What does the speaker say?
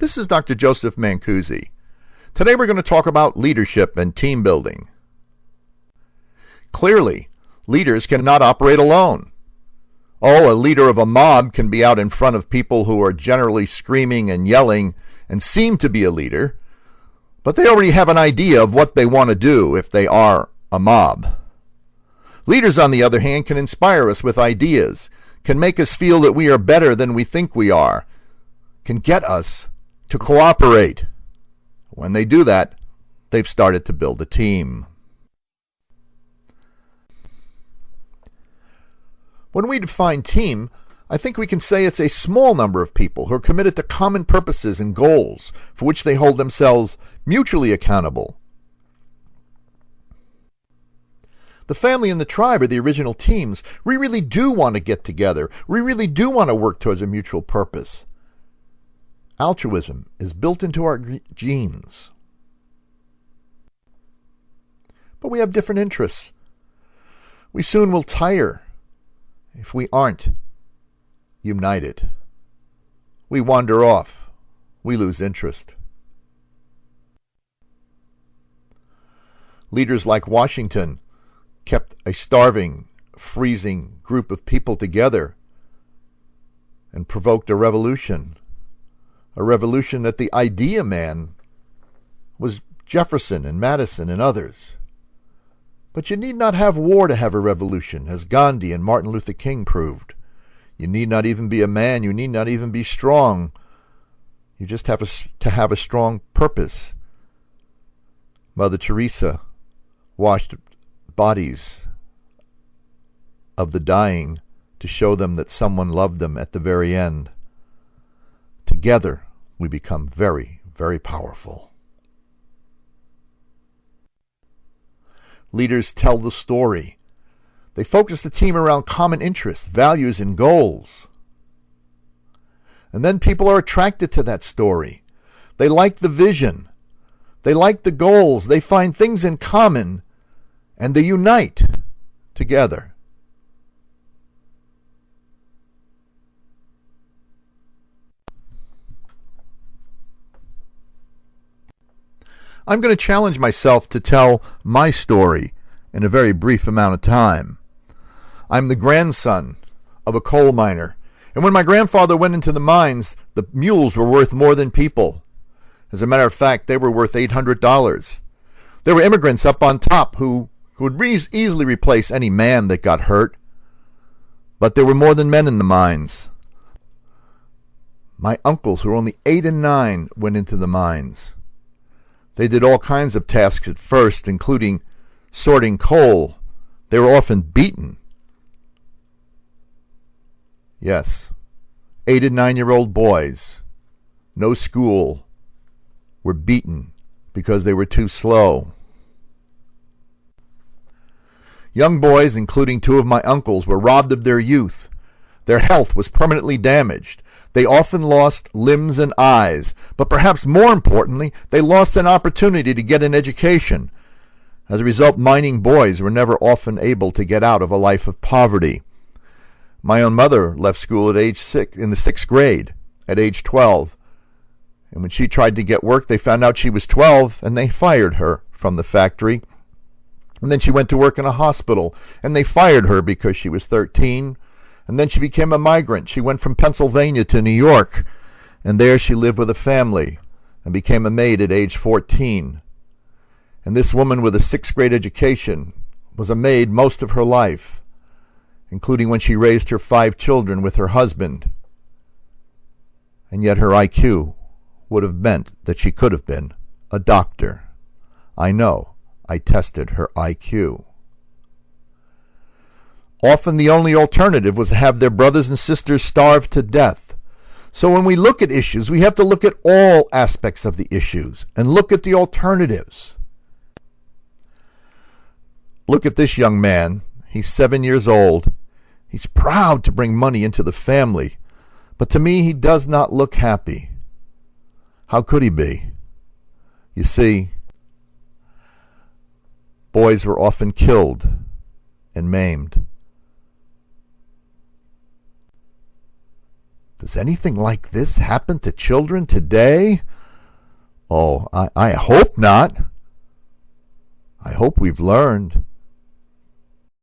This is Dr. Joseph Mancusi. Today we're going to talk about leadership and team building. Clearly, leaders cannot operate alone. Oh, a leader of a mob can be out in front of people who are generally screaming and yelling and seem to be a leader, but they already have an idea of what they want to do if they are a mob. Leaders, on the other hand, can inspire us with ideas, can make us feel that we are better than we think we are, can get us to cooperate. When they do that, they've started to build a team. When we define team, I think we can say it's a small number of people who are committed to common purposes and goals for which they hold themselves mutually accountable. The family and the tribe are the original teams. We really do want to get together. We really do want to work towards a mutual purpose. Altruism is built into our genes. But we have different interests. We soon will tire if we aren't united. We wander off. We lose interest. Leaders like Washington kept a starving, freezing group of people together and provoked a revolution that the idea man was Jefferson and Madison and others. But you need not have war to have a revolution, as Gandhi and Martin Luther King proved. You need not even be a man. You need not even be strong. You just have to have a strong purpose. Mother Teresa washed bodies of the dying to show them that someone loved them at the very end. Together, we become very, very powerful. Leaders tell the story. They focus the team around common interests, values, and goals. And then people are attracted to that story. They like the vision. They like the goals. They find things in common, and they unite together. I'm going to challenge myself to tell my story in a very brief amount of time. I'm the grandson of a coal miner, and when my grandfather went into the mines, the mules were worth more than people. As a matter of fact, they were worth $800. There were immigrants up on top who would easily replace any man that got hurt, but there were more than men in the mines. My uncles, who were only 8 and 9, went into the mines. They did all kinds of tasks at first, including sorting coal. They were often beaten. Yes, 8 and 9-year-old boys, no school, were beaten because they were too slow. Young boys, including 2 of my uncles, were robbed of their youth. Their health was permanently damaged. They often lost limbs and eyes, but perhaps more importantly, they lost an opportunity to get an education. As a result, mining boys were never often able to get out of a life of poverty. My own mother left school at age 6, in the 6th grade, at age 12. And when she tried to get work, they found out she was 12, and they fired her from the factory. And then she went to work in a hospital, and they fired her because she was 13. And then she became a migrant. She went from Pennsylvania to New York, and there she lived with a family and became a maid at age 14. And this woman with a 6th grade education was a maid most of her life, including when she raised her 5 children with her husband. And yet her IQ would have meant that she could have been a doctor. I know. I tested her IQ. Often the only alternative was to have their brothers and sisters starve to death. So when we look at issues, we have to look at all aspects of the issues and look at the alternatives. Look at this young man. He's 7 years old. He's proud to bring money into the family, but to me he does not look happy. How could he be? You see, boys were often killed and maimed. Does anything like this happen to children today? Oh, I hope not. I hope we've learned.